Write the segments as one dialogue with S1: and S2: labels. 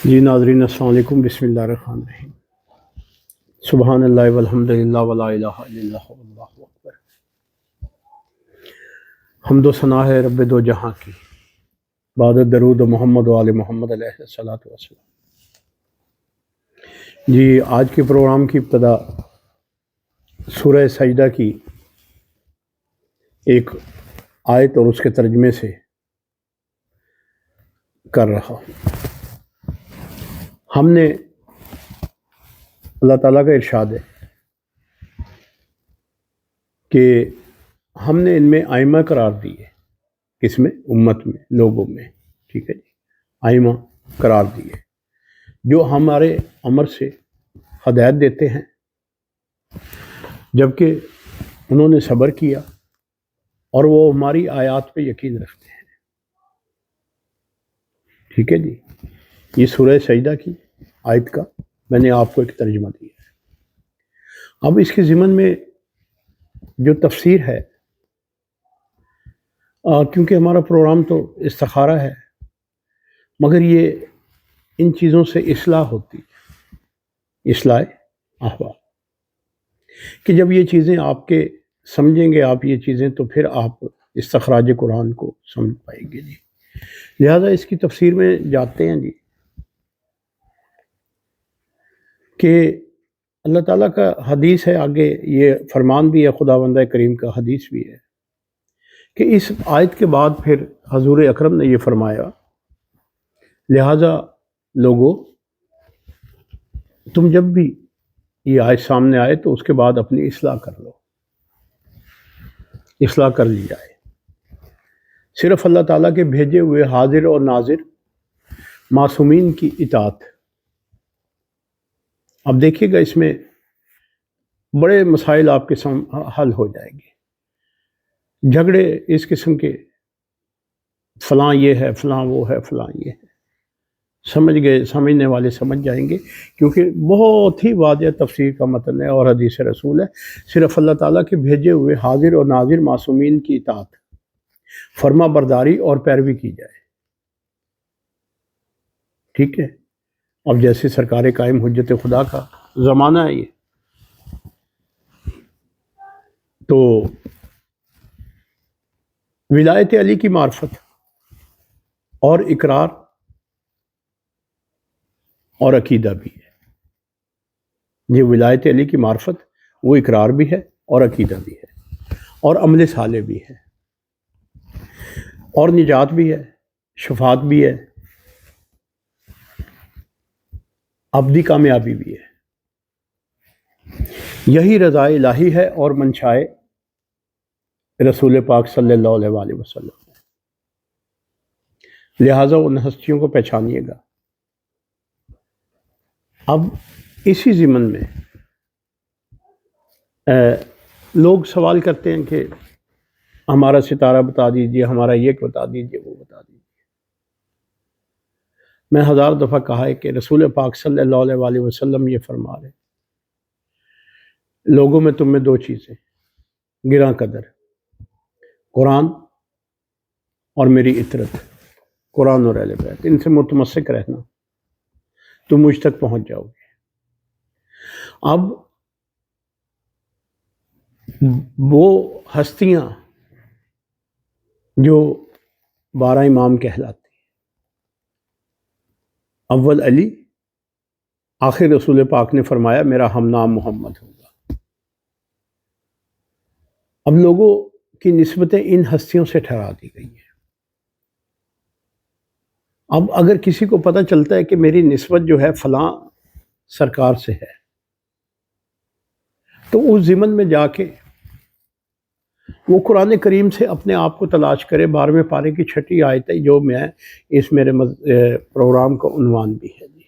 S1: جی ناظرین السلام علیکم، بسم اللہ الرحمن الرحیم، سبحان اللہ والحمد للہ ولا الہ الا اللہ واللہ اکبر۔ حمد و ثنا ہے رب دو جہاں کی، بعد درود محمد و آل محمد علیہ الصلوۃ والسلام۔ جی آج کے پروگرام کی ابتدا سورہ سجدہ کی ایک آیت اور اس کے ترجمے سے کر رہا ہوں۔ ہم نے اللہ تعالیٰ کا ارشاد ہے کہ ہم نے ان میں آئمہ قرار دیے، کس میں؟ امت میں، لوگوں میں، ٹھیک ہے جی، آئمہ قرار دیے جو ہمارے امر سے ہدایت دیتے ہیں، جبکہ انہوں نے صبر کیا اور وہ ہماری آیات پہ یقین رکھتے ہیں، ٹھیک ہے جی۔ یہ سورہ سجدہ کی آیت کا میں نے آپ کو ایک ترجمہ دیا ہے۔ اب اس کے ضمن میں جو تفسیر ہے، کیونکہ ہمارا پروگرام تو استخارہ ہے، مگر یہ ان چیزوں سے اصلاح ہوتی ہے، اصلاح احوال، کہ جب یہ چیزیں آپ کے سمجھیں گے آپ یہ چیزیں، تو پھر آپ استخراج قرآن کو سمجھ پائیں گے جی۔ لہذا اس کی تفسیر میں جاتے ہیں جی، کہ اللہ تعالیٰ کا حدیث ہے، آگے یہ فرمان بھی ہے خداوند کریم کا، حدیث بھی ہے کہ اس آیت کے بعد پھر حضور اکرم نے یہ فرمایا، لہذا لوگوں تم جب بھی یہ آیت سامنے آئے تو اس کے بعد اپنی اصلاح کر لو، اصلاح کر لی جائے۔ صرف اللہ تعالیٰ کے بھیجے ہوئے حاضر اور ناظر معصومین کی اطاعت۔ اب دیکھیے گا اس میں بڑے مسائل آپ کے حل ہو جائیں گے، جھگڑے اس قسم کے، فلاں یہ ہے، فلاں وہ ہے، فلاں یہ ہے، سمجھ گئے، سمجھنے والے سمجھ جائیں گے، کیونکہ بہت ہی واضح تفسیر کا متن ہے اور حدیث رسول ہے۔ صرف اللہ تعالیٰ کے بھیجے ہوئے حاضر اور ناظر معصومین کی اطاعت، فرما برداری اور پیروی کی جائے، ٹھیک ہے۔ اب جیسے سرکار قائم حجت خدا کا زمانہ ہے یہ، تو ولایت علی کی معرفت اور اقرار اور عقیدہ بھی ہے۔ یہ ولایت علی کی معرفت، وہ اقرار بھی ہے اور عقیدہ بھی ہے اور عمل صالح بھی ہے اور نجات بھی ہے، شفاعت بھی ہے، ابدی کامیابی بھی ہے۔ یہی رضا الہی ہے اور منشائے رسول پاک صلی اللہ علیہ وآلہ وسلم ہے۔ لہٰذا ان ہستیوں کو پہچانیے گا۔ اب اسی ضمن میں لوگ سوال کرتے ہیں کہ ہمارا ستارہ بتا دیجئے، ہمارا یہ بتا دیجئے، وہ بتا دیجئے۔ میں ہزار دفعہ کہا ہے کہ رسول پاک صلی اللہ علیہ وآلہ وسلم یہ فرما رہے، لوگوں میں تم میں دو چیزیں گراں قدر، قرآن اور میری اطرت، قرآن اور اہل بیت، ان سے متمسک رہنا، تم مجھ تک پہنچ جاؤ گے۔ اب وہ ہستیاں جو 12 امام کہلاتے ہیں، اول علی، آخر رسول پاک نے فرمایا میرا ہم نام محمد ہوگا۔ اب لوگوں کی نسبتیں ان ہستیوں سے ٹھہرا دی گئی ہیں۔ اب اگر کسی کو پتہ چلتا ہے کہ میری نسبت جو ہے فلاں سرکار سے ہے، تو اس ضمن میں جا کے وہ قرآن کریم سے اپنے آپ کو تلاش کرے۔ 12ویں پارے کی 6ٹھی آیت ہے، جو میں اس میرے پروگرام کا عنوان بھی ہے جی،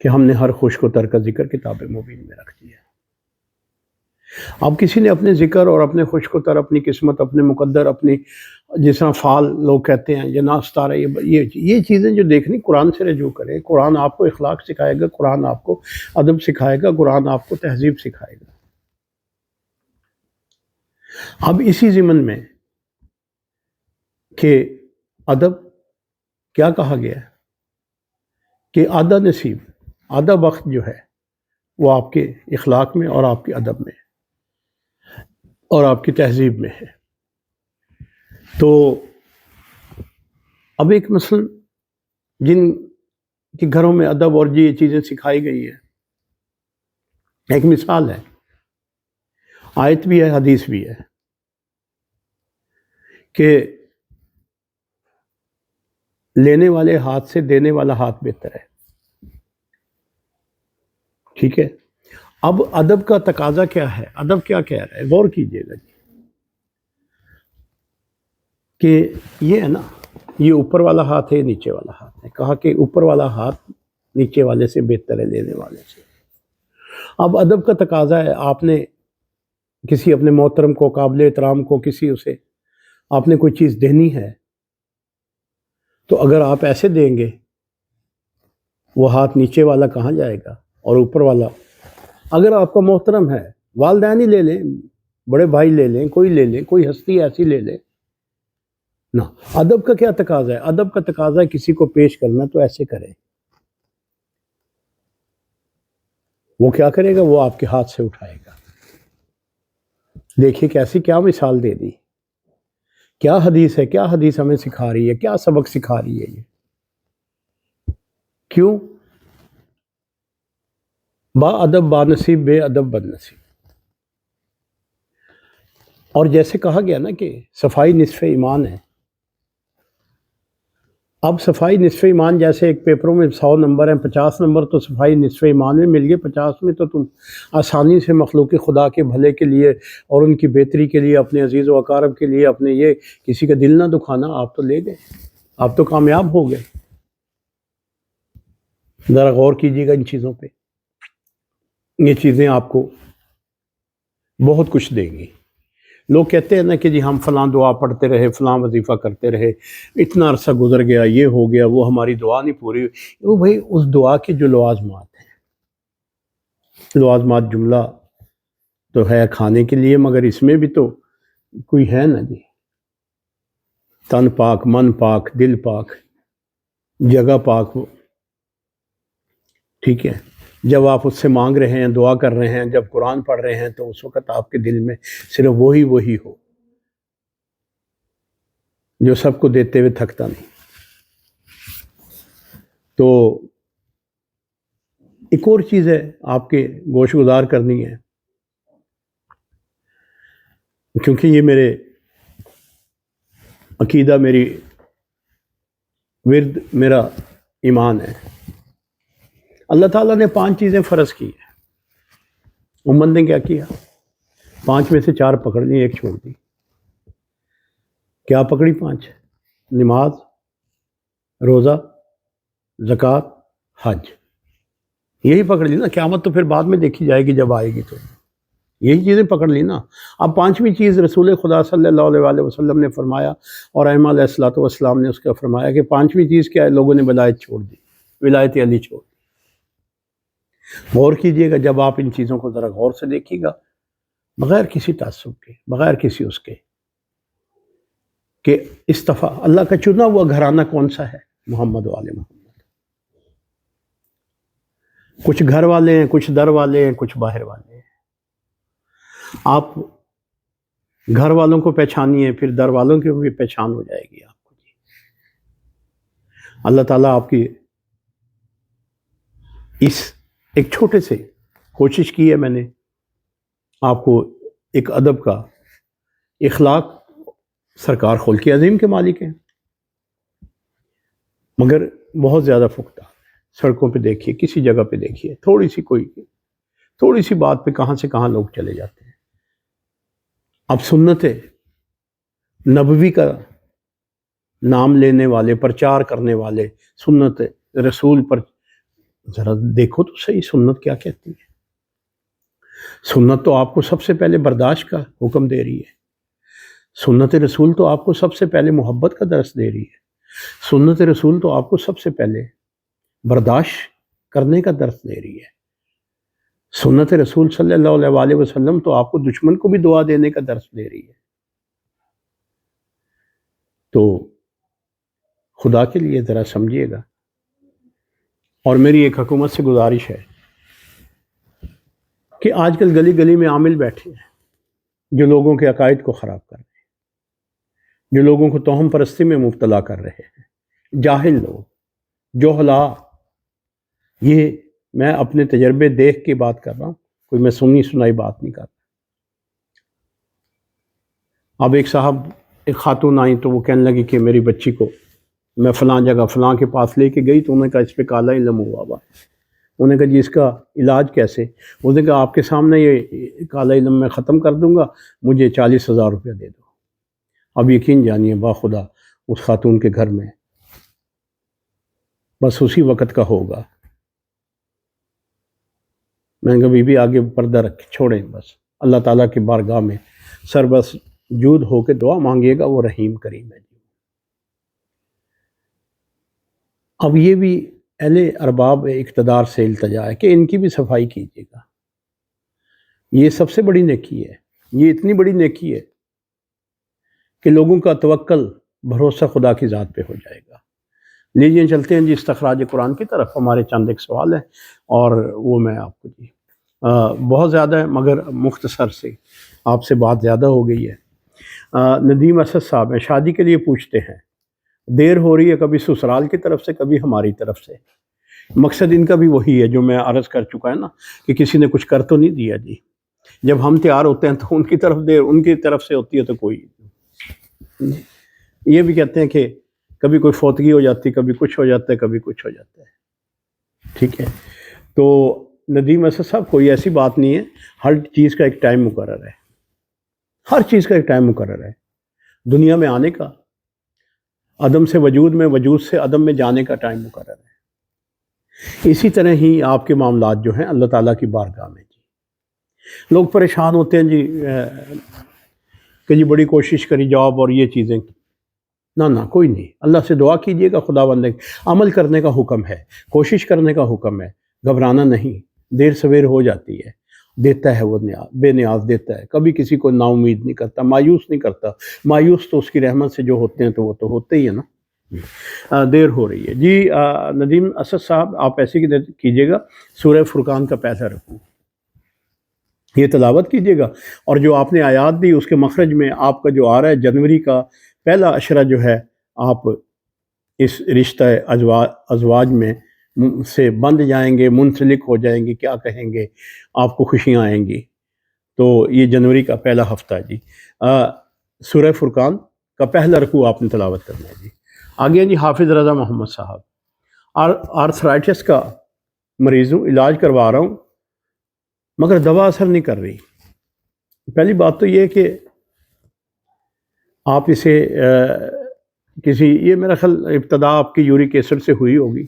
S1: کہ ہم نے ہر خوش کو تر کا ذکر کتاب مبین میں رکھ دیا۔ اب کسی نے اپنے ذکر اور اپنے خوش کو تر، اپنی قسمت، اپنے مقدر، اپنی جس طرح فعال لوگ کہتے ہیں یا ناستارہ، یہ چیزیں جو دیکھنی، قرآن سے رجوع کرے۔ قرآن آپ کو اخلاق سکھائے گا، قرآن آپ کو ادب سکھائے گا، قرآن آپ کو تہذیب سکھائے گا۔ اب اسی ضمن میں کہ ادب کیا کہا گیا ہے کہ آدھا نصیب، آدھا وقت جو ہے وہ آپ کے اخلاق میں اور آپ کے ادب میں اور آپ کی تہذیب میں ہے۔ تو اب ایک مثلا جن کے گھروں میں ادب اور یہ چیزیں سکھائی گئی ہیں، ایک مثال ہے، آیت بھی ہے حدیث بھی ہے، کہ لینے والے ہاتھ سے دینے والا ہاتھ بہتر ہے، ٹھیک ہے۔ اب ادب کا تقاضا کیا ہے، ادب کیا کہہ رہا ہے، غور کیجئے گا جی، کہ یہ ہے نا، یہ اوپر والا ہاتھ ہے، یہ نیچے والا ہاتھ ہے، کہا کہ اوپر والا ہاتھ نیچے والے سے بہتر ہے لینے والے سے۔ اب ادب کا تقاضا ہے، آپ نے کسی اپنے محترم کو، قابل احترام کو، کسی اسے آپ نے کوئی چیز دینی ہے، تو اگر آپ ایسے دیں گے، وہ ہاتھ نیچے والا کہاں جائے گا اور اوپر والا؟ اگر آپ کا محترم ہے، والدین ہی لے لیں، بڑے بھائی لے لیں، کوئی لے لیں، کوئی ہستی ایسی لے لیں نا۔ ادب کا کیا تقاضا ہے؟ ادب کا تقاضا ہے کسی کو پیش کرنا تو ایسے کرے۔ وہ کیا کرے گا؟ وہ آپ کے ہاتھ سے اٹھائے گا۔ دیکھیے کیسی کیا مثال دے دی، کیا حدیث ہے، کیا حدیث ہمیں سکھا رہی ہے، کیا سبق سکھا رہی ہے یہ۔ کیوں؟ با ادب با نصیب، بے ادب بد نصیب۔ اور جیسے کہا گیا نا کہ صفائی نصف ایمان ہے، اب صفائی نصف ایمان، جیسے ایک پیپروں میں 100 نمبر ہیں، 50 نمبر تو صفائی نصف ایمان میں مل گئے، 50 میں تو تم آسانی سے مخلوق خدا کے بھلے کے لیے اور ان کی بہتری کے لیے، اپنے عزیز و اقارب کے لیے، اپنے یہ کسی کا دل نہ دکھانا، آپ تو لے گئے، آپ تو کامیاب ہو گئے۔ ذرا غور کیجیے گا ان چیزوں پہ، یہ چیزیں آپ کو بہت کچھ دیں گی۔ لوگ کہتے ہیں نا کہ جی ہم فلاں دعا پڑھتے رہے، فلاں وظیفہ کرتے رہے، اتنا عرصہ گزر گیا، یہ ہو گیا، وہ ہماری دعا نہیں پوری ہوئی۔ وہ بھائی اس دعا کے جو لوازمات ہیں، لوازمات جملہ تو ہے کھانے کے لیے، مگر اس میں بھی تو کوئی ہے نا جی، تن پاک، من پاک، دل پاک، جگہ پاک ہو، ٹھیک ہے۔ جب آپ اس سے مانگ رہے ہیں، دعا کر رہے ہیں، جب قرآن پڑھ رہے ہیں، تو اس وقت آپ کے دل میں صرف وہی ہو جو سب کو دیتے ہوئے تھکتا نہیں۔ تو ایک اور چیز ہے آپ کے گوش گزار کرنی ہے، کیونکہ یہ میرے عقیدہ، میری ورد، میرا ایمان ہے۔ اللہ تعالیٰ نے 5 چیزیں فرض کی ہیں، امت نے کیا کیا؟ 5 میں سے 4 پکڑ لی، 1 چھوڑ دی۔ کیا پکڑی 5؟ نماز، روزہ، زکوٰۃ، حج، یہی پکڑ لی نا۔ قیامت تو پھر بعد میں دیکھی جائے گی جب آئے گی، تو یہی چیزیں پکڑ لی نا۔ اب 5ویں چیز رسول خدا صلی اللہ علیہ وسلم نے فرمایا، اور ائمہ علیہ الصلوۃ والسلام نے اس کا فرمایا کہ 5ویں چیز کیا ہے؟ لوگوں نے ولایت چھوڑ دی، ولایت علی چھوڑ دی۔ غور کیجئے گا، جب آپ ان چیزوں کو ذرا غور سے دیکھیے گا، بغیر کسی تعصب کے، بغیر کسی اس کے، کہ استفا اللہ کا چنا ہوا گھرانہ کون سا ہے؟ محمد و آل محمد۔ کچھ گھر والے ہیں، کچھ در والے ہیں، کچھ باہر والے ہیں۔ آپ گھر والوں کو پہچانیے، پھر در والوں کی بھی پہچان ہو جائے گی آپ کو۔ اللہ تعالیٰ آپ کی اس ایک چھوٹے سے کوشش کی ہے میں نے، آپ کو ایک ادب کا، اخلاق، سرکار خلق عظیم کے مالک ہیں، مگر بہت زیادہ پختہ۔ سڑکوں پہ دیکھیے، کسی جگہ پہ دیکھیے، تھوڑی سی بات پہ کہاں سے کہاں لوگ چلے جاتے ہیں۔ اب سنت نبوی کا نام لینے والے، پرچار کرنے والے، سنت رسول پر ذرا دیکھو تو صحیح، سنت کیا کہتی ہے؟ سنت تو آپ کو سب سے پہلے برداشت کا حکم دے رہی ہے، سنت رسول تو آپ کو سب سے پہلے محبت کا درس دے رہی ہے، سنت رسول تو آپ کو سب سے پہلے برداشت کرنے کا درس دے رہی ہے، سنت رسول صلی اللہ علیہ وسلم تو آپ کو دشمن کو بھی دعا دینے کا درس دے رہی ہے۔ تو خدا کے لیے ذرا سمجھیے گا، اور میری ایک حکومت سے گزارش ہے کہ آج کل گلی گلی میں عامل بیٹھے ہیں جو لوگوں کے عقائد کو خراب کر رہے ہیں، جو لوگوں کو توہم پرستی میں مبتلا کر رہے ہیں، جاہل لوگ، جوہلا۔ یہ میں اپنے تجربے دیکھ کے بات کر رہا ہوں، کوئی میں سنی سنائی بات نہیں کر رہا۔ اب ایک خاتون آئیں تو وہ کہنے لگی کہ میری بچی کو میں فلاں جگہ فلاں کے پاس لے کے گئی تو انہوں نے کہا اس پہ کالا علم ہوا ہوا ہے۔ انہوں نے کہا جی اس کا علاج کیسے؟ انہوں نے کہا آپ کے سامنے یہ کالا علم میں ختم کر دوں گا، مجھے 40,000 روپیہ دے دو۔ اب یقین جانیے باخدا اس خاتون کے گھر میں بس اسی وقت کا ہوگا۔ میں نے کہا بی بی آگے پردہ رکھ چھوڑیں، بس اللہ تعالیٰ کی بارگاہ میں سر بس جود ہو کے دعا مانگیے گا، وہ رحیم کریم ہے۔ اب یہ بھی اہل ارباب اقتدار سے التجا ہے کہ ان کی بھی صفائی کیجیے گا۔ یہ سب سے بڑی نیکی ہے، یہ اتنی بڑی نیکی ہے کہ لوگوں کا توکل بھروسہ خدا کی ذات پہ ہو جائے گا۔ لیجئے چلتے ہیں جی استخراج قرآن کی طرف۔ ہمارے چند ایک سوال ہیں اور وہ میں آپ کو جی بہت زیادہ ہے مگر مختصر سے، آپ سے بات زیادہ ہو گئی ہے۔ ندیم اسد صاحب ہیں، شادی کے لیے پوچھتے ہیں، دیر ہو رہی ہے کبھی سسرال کی طرف سے کبھی ہماری طرف سے۔ مقصد ان کا بھی وہی ہے جو میں عرض کر چکا ہے نا کہ کسی نے کچھ کر تو نہیں دیا جی۔ جب ہم تیار ہوتے ہیں تو ان کی طرف دیر ان کی طرف سے ہوتی ہے تو کوئی۔ یہ بھی کہتے ہیں کہ کبھی کوئی فوتگی ہو جاتی، کبھی کچھ ہو جاتا ہے، کبھی کچھ ہو جاتا ہے، ٹھیک ہے۔ تو ندیم اسد صاحب کوئی ایسی بات نہیں ہے، ہر چیز کا ایک ٹائم مقرر ہے، ہر چیز کا ایک ٹائم مقرر ہے۔ دنیا میں آنے کا، عدم سے وجود میں، وجود سے عدم میں جانے کا ٹائم مقرر ہے۔ اسی طرح ہی آپ کے معاملات جو ہیں اللہ تعالیٰ کی بارگاہ میں جی، لوگ پریشان ہوتے ہیں جی کہ جی بڑی کوشش کری جاب اور یہ چیزیں، نہ کوئی نہیں۔ اللہ سے دعا کیجئے گا، خدا بندے عمل کرنے کا حکم ہے، کوشش کرنے کا حکم ہے، گھبرانا نہیں۔ دیر سویر ہو جاتی ہے، دیتا ہے وہ بے نیاز دیتا ہے، کبھی کسی کو نا امید نہیں کرتا، مایوس نہیں کرتا۔ مایوس تو اس کی رحمت سے جو ہوتے ہیں تو وہ تو ہوتے ہی ہے نا۔ دیر ہو رہی ہے جی۔ ندیم اسد صاحب آپ ایسے کیجئے گا، سورہ فرقان کا پہلا رکوع یہ تلاوت کیجئے گا، اور جو آپ نے آیات دی اس کے مخرج میں آپ کا جو آ رہا ہے جنوری کا پہلا عشرہ جو ہے، آپ اس رشتہ ازواج میں سے بند جائیں گے، منسلک ہو جائیں گے، کیا کہیں گے، آپ کو خوشیاں آئیں گی۔ تو یہ جنوری کا پہلا ہفتہ ہے جی۔ سورہ فرقان کا پہلا رکوع آپ نے تلاوت کرنا ہے جی۔ آگے جی حافظ رضا محمد صاحب، آرتھرائٹس کا مریض ہوں، علاج کروا رہا ہوں مگر دوا اثر نہیں کر رہی۔ پہلی بات تو یہ کہ آپ اسے یہ میرا خیال ابتدا آپ کی یورک ایسڈ سے ہوئی ہوگی،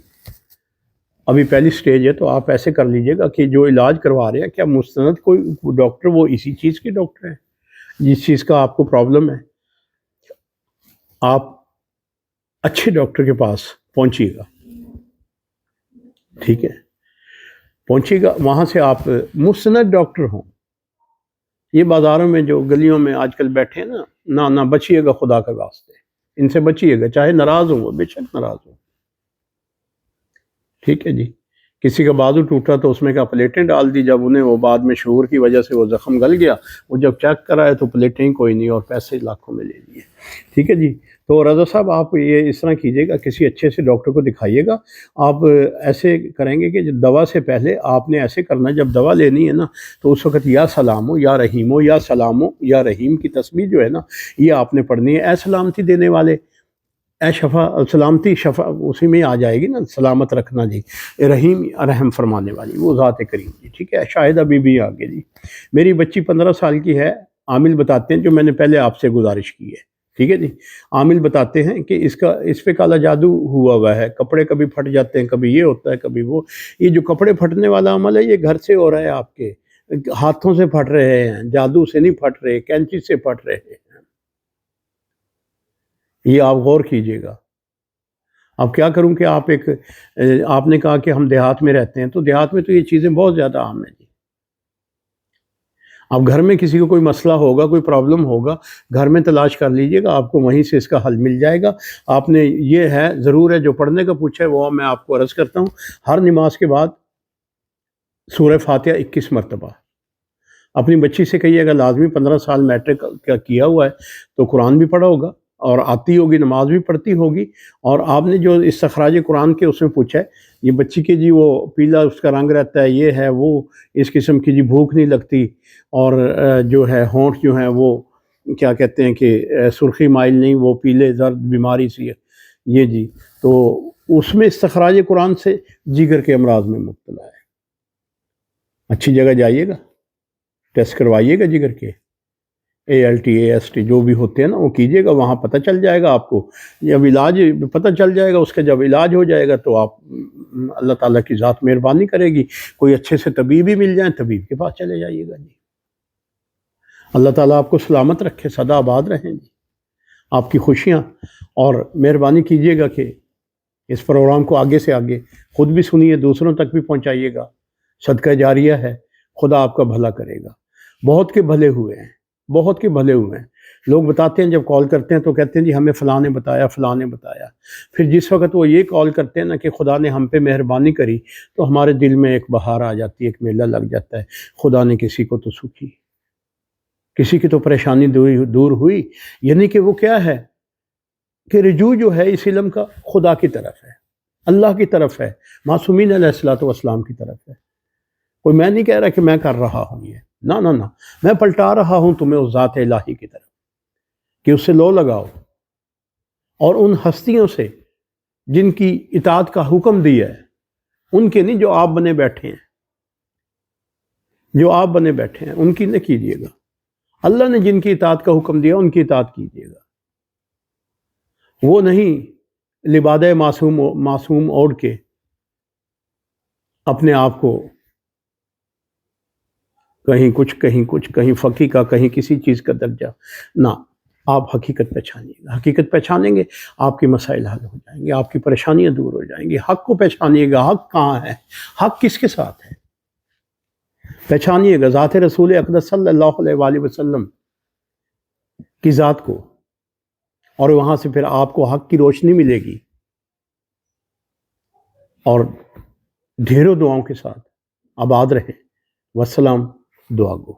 S1: ابھی پہلی سٹیج ہے، تو آپ ایسے کر لیجئے گا کہ جو علاج کروا رہے ہیں کیا مستند کوئی ڈاکٹر وہ اسی چیز کے ڈاکٹر ہیں جس چیز کا آپ کو پرابلم ہے، آپ اچھے ڈاکٹر کے پاس پہنچیے گا، ٹھیک ہے، پہنچیے گا وہاں سے آپ مستند ڈاکٹر ہوں۔ یہ بازاروں میں جو گلیوں میں آج کل بیٹھے ہیں نا، نہ بچیے گا خدا کا واسطے، ان سے بچیے گا، چاہے ناراض ہوں وہ، بے شک ناراض ہوں، ٹھیک ہے جی۔ کسی کا بازو ٹوٹا تو اس میں کیا پلیٹیں ڈال دی، جب انہیں وہ بعد میں شعور کی وجہ سے وہ زخم گل گیا، وہ جب چیک کرائے تو پلیٹیں کوئی نہیں اور پیسے لاکھوں میں لے لیے، ٹھیک ہے جی۔ تو رضا صاحب آپ یہ اس طرح کیجئے گا، کسی اچھے سے ڈاکٹر کو دکھائیے گا۔ آپ ایسے کریں گے کہ دوا سے پہلے آپ نے ایسے کرنا، جب دوا لینی ہے نا تو اس وقت یا سلام ہو یا رحیم ہو، یا سلام ہو یا رحیم کی تسبیح جو ہے نا یہ آپ نے پڑھنی ہے۔ اے سلامتی دینے والے، اے شفا، سلامتی شفا اسی میں آ جائے گی نا، سلامت رکھنا جی، رحیم رحم فرمانے والی وہ ذات کریم جی، ٹھیک ہے۔ شاہدہ بی بی آگے جی، میری بچی 15 سال کی ہے، عامل بتاتے ہیں، جو میں نے پہلے آپ سے گزارش کی ہے، ٹھیک ہے جی۔ عامل بتاتے ہیں کہ اس پہ کالا جادو ہوا ہے، کپڑے کبھی پھٹ جاتے ہیں، کبھی یہ ہوتا ہے، کبھی وہ۔ یہ جو کپڑے پھٹنے والا عمل ہے یہ گھر سے ہو رہا ہے، آپ کے ہاتھوں سے پھٹ رہے ہیں، جادو سے نہیں پھٹ رہے، کینچی سے پھٹ رہے ہیں، یہ آپ غور کیجئے گا۔ اب کیا کروں کہ آپ نے کہا کہ ہم دیہات میں رہتے ہیں، تو دیہات میں تو یہ چیزیں بہت زیادہ عام ہیں جی۔ اب گھر میں کسی کو کوئی مسئلہ ہوگا، کوئی پرابلم ہوگا، گھر میں تلاش کر لیجئے گا، آپ کو وہیں سے اس کا حل مل جائے گا۔ آپ نے یہ ہے ضرور ہے جو پڑھنے کا پوچھا ہے وہ میں آپ کو عرض کرتا ہوں، ہر نماز کے بعد سورہ فاتحہ 21 مرتبہ اپنی بچی سے کہیے گا، لازمی 15 سال میٹرک کا کیا ہوا ہے تو قرآن بھی پڑھا ہوگا اور آتی ہوگی، نماز بھی پڑھتی ہوگی، اور آپ نے جو استخراج قرآن کے اس میں پوچھا ہے، یہ بچی کے جی وہ پیلا اس کا رنگ رہتا ہے، یہ ہے وہ اس قسم کی جی بھوک نہیں لگتی، اور جو ہے ہونٹ جو ہیں وہ کیا کہتے ہیں کہ سرخی مائل نہیں، وہ پیلے زرد بیماری سی ہے یہ جی، تو اس میں استخراج قرآن سے جگر کے امراض میں مبتلا ہے۔ اچھی جگہ جائیے گا، ٹیسٹ کروائیے گا جگر کے، ALT AST جو بھی ہوتے ہیں نا وہ کیجیے گا، وہاں پتہ چل جائے گا آپ کو، جب علاج پتہ چل جائے گا اس کا، جب علاج ہو جائے گا تو آپ اللہ تعالیٰ کی ذات مہربانی کرے گی، کوئی اچھے سے طبیب ہی مل جائیں، طبیب کے پاس چلے جائیے گا جی۔ اللہ تعالیٰ آپ کو سلامت رکھے، سدا آباد رہیں جی، آپ کی خوشیاں، اور مہربانی کیجیے گا کہ اس پروگرام کو آگے سے آگے خود بھی سنیے، دوسروں تک بھی پہنچائیے گا، صدقہ جاریہ ہے، خدا آپ کا بھلا کرے گا۔ بہت کے بھلے ہوئے ہیں، بہت کے بھلے ہوئے ہیں، لوگ بتاتے ہیں، جب کال کرتے ہیں تو کہتے ہیں جی ہمیں فلاں نے بتایا، فلاں نے بتایا، پھر جس وقت وہ یہ کال کرتے ہیں نا کہ خدا نے ہم پہ مہربانی کری، تو ہمارے دل میں ایک بہار آ جاتی ہے، ایک میلہ لگ جاتا ہے، خدا نے کسی کو تو سکھی، کسی کی تو پریشانی دور ہوئی، یعنی کہ وہ کیا ہے کہ رجوع جو ہے اس علم کا خدا کی طرف ہے، اللہ کی طرف ہے، معصومین علیہ الصلوۃ والسلام کی طرف ہے۔ کوئی میں نہیں کہہ رہا کہ میں کر رہا ہوں یہ، نہ نہ نہ، میں پلٹا رہا ہوں تمہیں اس ذات الہی کی طرف کہ اس سے لو لگاؤ، اور ان ہستیوں سے جن کی اطاعت کا حکم دیا ہے، ان کے نہیں جو آپ بنے بیٹھے ہیں، جو آپ بنے بیٹھے ہیں ان کی نہ کیجیے گا، اللہ نے جن کی اطاعت کا حکم دیا ان کی اطاعت کیجیے گا، وہ نہیں لبادہ معصوم اوڑھ کے اپنے آپ کو کہیں کچھ کہیں فقی کا، کہیں کسی چیز کا درجہ، نہ، آپ حقیقت پہچانیے گا، حقیقت پہچانیں گے آپ کے مسائل حل ہو جائیں گے، آپ کی پریشانیاں دور ہو جائیں گی، حق کو پہچانیے گا، حق کہاں ہے، حق کس کے ساتھ ہے، پہچانیے گا ذات رسول اقدس صلی اللہ علیہ وآلہ وسلم کی ذات کو، اور وہاں سے پھر آپ کو حق کی روشنی ملے گی، اور ڈھیروں دعاؤں کے ساتھ آباد رہیں۔ والسلام، دعا گو۔